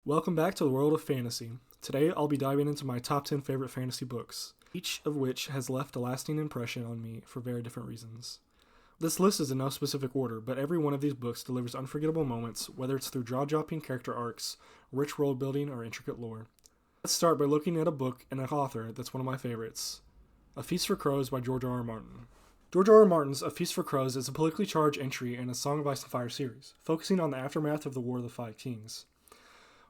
Welcome back to the world of fantasy. Today I'll be diving into my top 10 favorite fantasy books, each of which has left a lasting impression on me for very different reasons. This list is in no specific order, but every one of these books delivers unforgettable moments, whether it's through jaw-dropping character arcs, rich world building, or intricate lore. Let's start by looking at a book and an author that's one of my favorites, A Feast for Crows by George R. R. Martin. George R. R. Martin's A Feast for Crows is a politically charged entry in a Song of Ice and Fire series, focusing on the aftermath of the War of the Five Kings.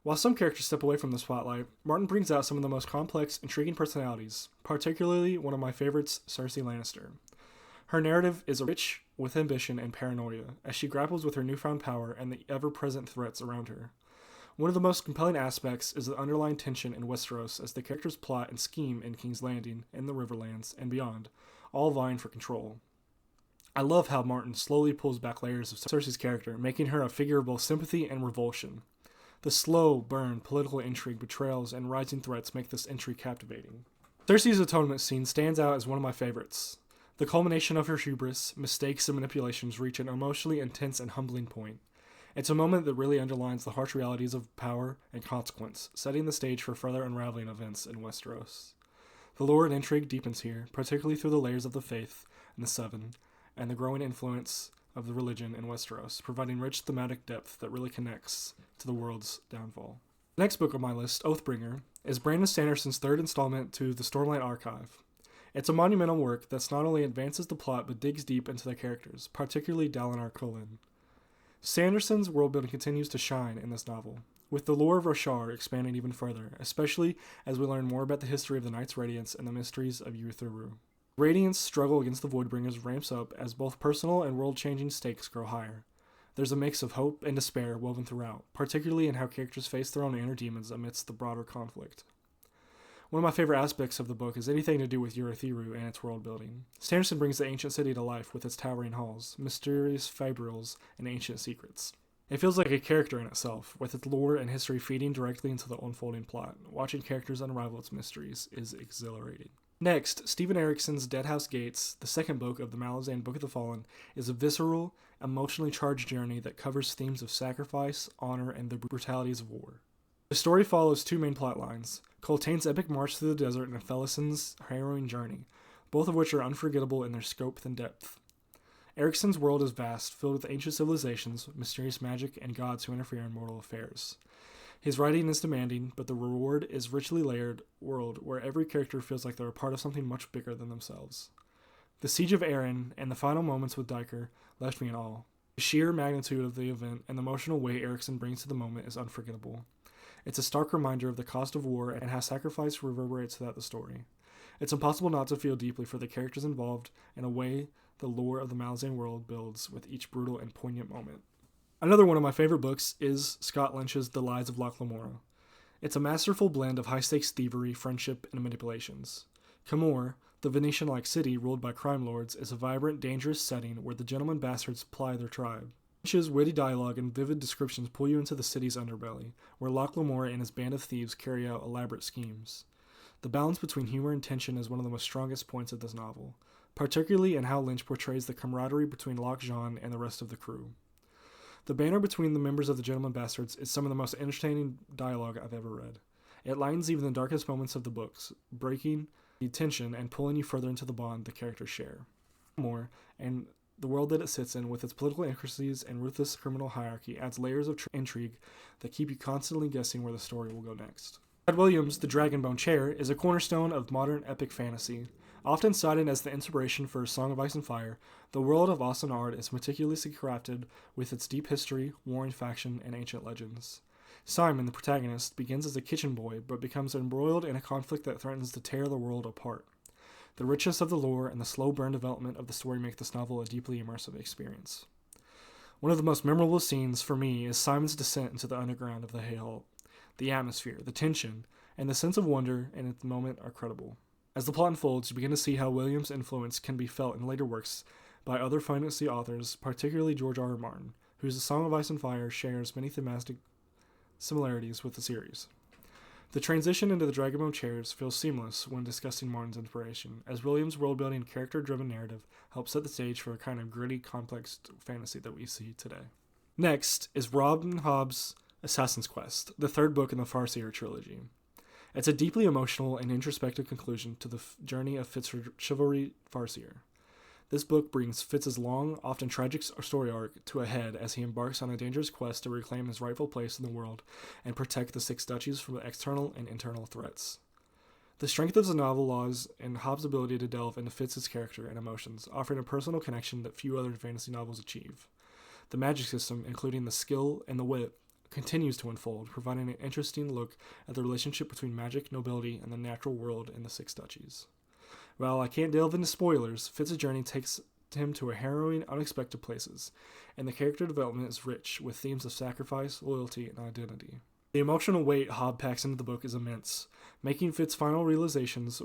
While some characters step away from the spotlight, Martin brings out some of the most complex, intriguing personalities, particularly one of my favorites, Cersei Lannister. Her narrative is rich with ambition and paranoia, as she grapples with her newfound power and the ever-present threats around her. One of the most compelling aspects is the underlying tension in Westeros as the characters plot and scheme in King's Landing, in the Riverlands, and beyond, all vying for control. I love how Martin slowly pulls back layers of Cersei's character, making her a figure of both sympathy and revulsion. The slow burn, political intrigue, betrayals, and rising threats make this entry captivating. Cersei's atonement scene stands out as one of my favorites. The culmination of her hubris, mistakes, and manipulations reach an emotionally intense and humbling point. It's a moment that really underlines the harsh realities of power and consequence, setting the stage for further unraveling events in Westeros. The lore and intrigue deepens here, particularly through the layers of the Faith and the Seven, and the growing influence of the religion in Westeros, providing rich thematic depth that really connects to the world's downfall. The next book on my list, Oathbringer, is Brandon Sanderson's third installment to the Stormlight Archive. It's a monumental work that not only advances the plot but digs deep into the characters, particularly Dalinar Kholin. Sanderson's worldbuilding continues to shine in this novel, with the lore of Roshar expanding even further, especially as we learn more about the history of the Knights Radiance and the mysteries of Uther-Rue. Radiant's struggle against the Voidbringers ramps up as both personal and world-changing stakes grow higher. There's a mix of hope and despair woven throughout, particularly in how characters face their own inner demons amidst the broader conflict. One of my favorite aspects of the book is anything to do with Uther-Rue and its world building. Sanderson brings the ancient city to life with its towering halls, mysterious fabrials, and ancient secrets. It feels like a character in itself, with its lore and history feeding directly into the unfolding plot. Watching characters unravel its mysteries is exhilarating. Next, Stephen Erikson's Deadhouse Gates, the second book of the Malazan Book of the Fallen, is a visceral, emotionally charged journey that covers themes of sacrifice, honor, and the brutalities of war. The story follows two main plot lines, Coltain's epic march through the desert and Felison's harrowing journey, both of which are unforgettable in their scope and depth. Erikson's world is vast, filled with ancient civilizations, mysterious magic, and gods who interfere in mortal affairs. His writing is demanding, but the reward is richly layered world where every character feels like they're a part of something much bigger than themselves. The Siege of Arryn and the final moments with Diker left me in awe. The sheer magnitude of the event and the emotional weight Erikson brings to the moment is unforgettable. It's a stark reminder of the cost of war and how sacrifice reverberates throughout the story. It's impossible not to feel deeply for the characters involved in a way the lore of the Malazan world builds with each brutal and poignant moment. Another one of my favorite books is Scott Lynch's The Lies of L Lamura. It's a masterful blend of high-stakes thievery, friendship, and manipulations. Camor, the Venetian-like city ruled by crime lords, is a vibrant, dangerous setting where the gentleman bastards ply their tribe. Lynch's witty dialogue and vivid descriptions pull you into the city's underbelly, where L Lamura and his band of thieves carry out elaborate schemes. The balance between humor and tension is one of the most strongest points of this novel, particularly in how Lynch portrays the camaraderie between Locke, Jean, and the rest of the crew. The banter between the members of the Gentleman Bastards is some of the most entertaining dialogue I've ever read. It lightens even the darkest moments of the books, breaking the tension and pulling you further into the bond the characters share. More, and the world that it sits in, with its political intricacies and ruthless criminal hierarchy, adds layers of intrigue that keep you constantly guessing where the story will go next. Brad Williams' The Dragonbone Chair is a cornerstone of modern epic fantasy. Often cited as the inspiration for A Song of Ice and Fire, the world of Ard is meticulously crafted with its deep history, warring faction, and ancient legends. Simon, the protagonist, begins as a kitchen boy, but becomes embroiled in a conflict that threatens to tear the world apart. The richness of the lore and the slow burn development of the story make this novel a deeply immersive experience. One of the most memorable scenes for me is Simon's descent into the underground of the Hayhall. The atmosphere, the tension, and the sense of wonder in the moment are credible. As the plot unfolds, you begin to see how Williams' influence can be felt in later works by other fantasy authors, particularly George R. R. Martin, whose The Song of Ice and Fire shares many thematic similarities with the series. The transition into the Dragonbone Chairs feels seamless when discussing Martin's inspiration, as Williams' world-building and character-driven narrative helps set the stage for a kind of gritty, complex fantasy that we see today. Next is Rob and Hobb's Assassin's Quest, the third book in the Farseer trilogy. It's a deeply emotional and introspective conclusion to the journey of Fitz's chivalry Farseer. This book brings Fitz's long, often tragic story arc to a head as he embarks on a dangerous quest to reclaim his rightful place in the world and protect the Six Duchies from external and internal threats. The strength of the novel lies in Hobb's ability to delve into Fitz's character and emotions, offering a personal connection that few other fantasy novels achieve. The magic system, including the skill and the wit, continues to unfold, providing an interesting look at the relationship between magic, nobility, and the natural world in the Six Duchies. While I can't delve into spoilers, Fitz's journey takes him to harrowing, unexpected places, and the character development is rich with themes of sacrifice, loyalty, and identity. The emotional weight Hobb packs into the book is immense, making Fitz's final realizations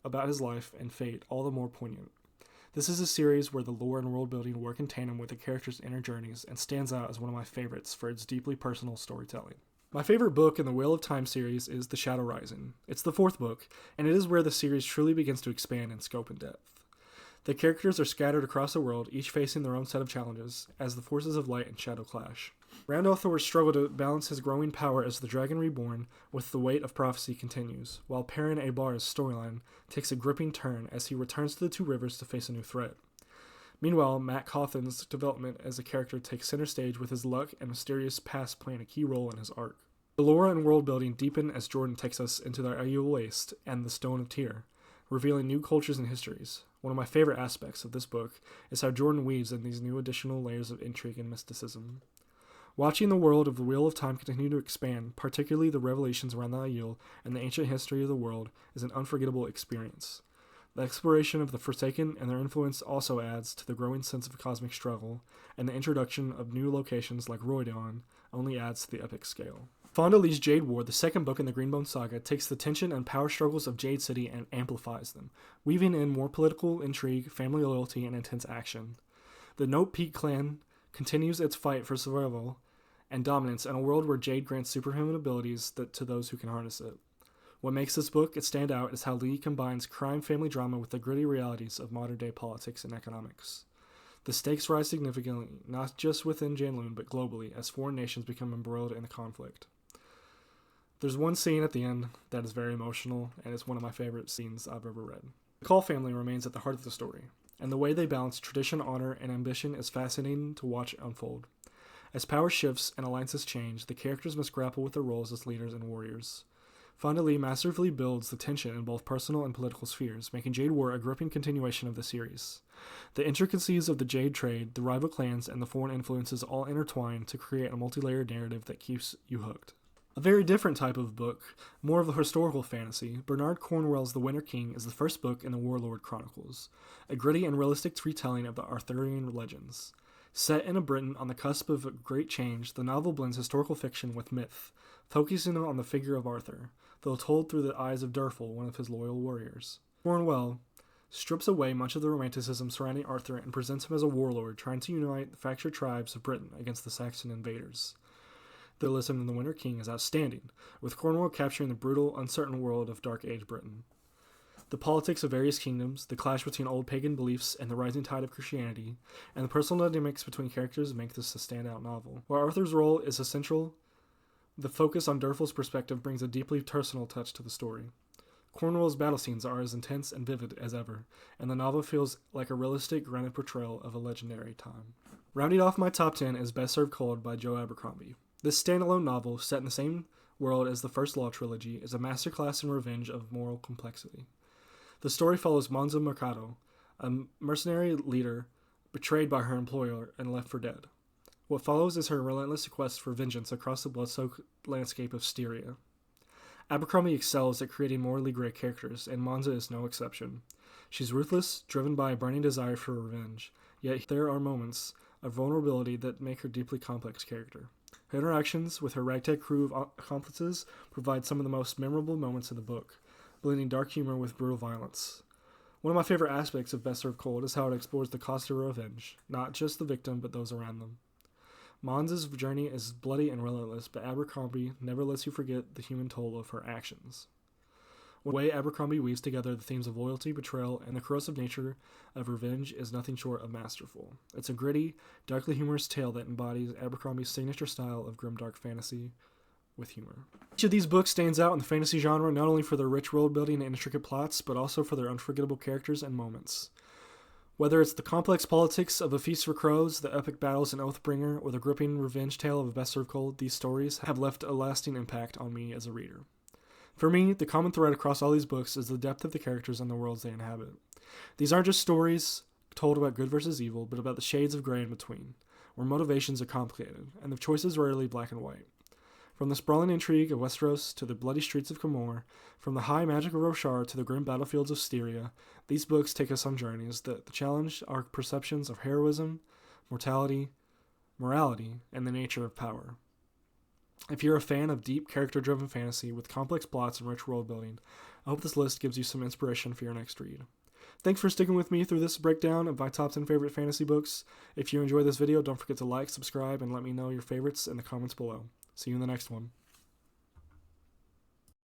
about his life and fate all the more poignant. This is a series where the lore and world building work in tandem with the characters' inner journeys and stands out as one of my favorites for its deeply personal storytelling. My favorite book in the Wheel of Time series is The Shadow Rising. It's the fourth book, and it is where the series truly begins to expand in scope and depth. The characters are scattered across the world, each facing their own set of challenges, as the forces of light and shadow clash. Randolph Thor's struggle to balance his growing power as the Dragon Reborn with the weight of prophecy continues, while Perrin Abar's storyline takes a gripping turn as he returns to the Two Rivers to face a new threat. Meanwhile, Matt Cawthon's development as a character takes center stage with his luck and mysterious past playing a key role in his arc. The lore and world building deepen as Jordan takes us into the Aiel Waste and the Stone of Tyr, revealing new cultures and histories. One of my favorite aspects of this book is how Jordan weaves in these new additional layers of intrigue and mysticism. Watching the world of the Wheel of Time continue to expand, particularly the revelations around the Aiel and the ancient history of the world, is an unforgettable experience. The exploration of the Forsaken and their influence also adds to the growing sense of cosmic struggle, and the introduction of new locations like Roydon only adds to the epic scale. Fonda Lee's Jade War, the second book in the Greenbone saga, takes the tension and power struggles of Jade City and amplifies them, weaving in more political intrigue, family loyalty, and intense action. The Note Peak clan continues its fight for survival and dominance in a world where Jade grants superhuman abilities to those who can harness it. What makes this book stand out is how Lee combines crime family drama with the gritty realities of modern-day politics and economics. The stakes rise significantly, not just within Janloon, but globally, as foreign nations become embroiled in the conflict. There's one scene at the end that is very emotional, and it's one of my favorite scenes I've ever read. The Call family remains at the heart of the story, and the way they balance tradition, honor, and ambition is fascinating to watch unfold. As power shifts and alliances change, the characters must grapple with their roles as leaders and warriors. Fonda Lee masterfully builds the tension in both personal and political spheres, making Jade War a gripping continuation of the series. The intricacies of the Jade trade, the rival clans, and the foreign influences all intertwine to create a multi-layered narrative that keeps you hooked. A very different type of book, more of a historical fantasy, Bernard Cornwell's The Winter King is the first book in the Warlord Chronicles, a gritty and realistic retelling of the Arthurian legends. Set in a Britain on the cusp of a great change, the novel blends historical fiction with myth, focusing on the figure of Arthur, though told through the eyes of Durfal, one of his loyal warriors. Cornwell strips away much of the romanticism surrounding Arthur and presents him as a warlord trying to unite the fractured tribes of Britain against the Saxon invaders. The realism in The Winter King is outstanding, with Cornwell capturing the brutal, uncertain world of Dark Age Britain. The politics of various kingdoms, the clash between old pagan beliefs and the rising tide of Christianity, and the personal dynamics between characters make this a standout novel. While Arthur's role is essential, the focus on Durfal's perspective brings a deeply personal touch to the story. Cornwell's battle scenes are as intense and vivid as ever, and the novel feels like a realistic, grounded portrayal of a legendary time. Rounding off my top 10 is Best Served Cold by Joe Abercrombie. This standalone novel, set in the same world as the First Law trilogy, is a masterclass in revenge of moral complexity. The story follows Monzo Mercado, a mercenary leader betrayed by her employer and left for dead. What follows is her relentless quest for vengeance across the blood-soaked landscape of Styria. Abercrombie excels at creating morally gray characters, and Monza is no exception. She's ruthless, driven by a burning desire for revenge, yet there are moments of vulnerability that make her a deeply complex character. Her interactions with her ragtag crew of accomplices provide some of the most memorable moments in the book, blending dark humor with brutal violence. One of my favorite aspects of Best Served Cold is how it explores the cost of revenge, not just the victim, but those around them. Monza's journey is bloody and relentless, but Abercrombie never lets you forget the human toll of her actions. The way Abercrombie weaves together the themes of loyalty, betrayal, and the corrosive nature of revenge is nothing short of masterful. It's a gritty, darkly humorous tale that embodies Abercrombie's signature style of grimdark fantasy with humor. Each of these books stands out in the fantasy genre not only for their rich world building and intricate plots, but also for their unforgettable characters and moments. Whether it's the complex politics of A Feast for Crows, the epic battles in Oathbringer, or the gripping revenge tale of A Best Served Cold, these stories have left a lasting impact on me as a reader. For me, the common thread across all these books is the depth of the characters and the worlds they inhabit. These aren't just stories told about good versus evil, but about the shades of gray in between, where motivations are complicated, and the choices rarely black and white. From the sprawling intrigue of Westeros to the bloody streets of Camor, from the high magic of Roshar to the grim battlefields of Styria, these books take us on journeys that challenge our perceptions of heroism, mortality, morality, and the nature of power. If you're a fan of deep, character-driven fantasy with complex plots and rich world building, I hope this list gives you some inspiration for your next read. Thanks for sticking with me through this breakdown of my top 10 favorite fantasy books. If you enjoyed this video, don't forget to like, subscribe, and let me know your favorites in the comments below. See you in the next one.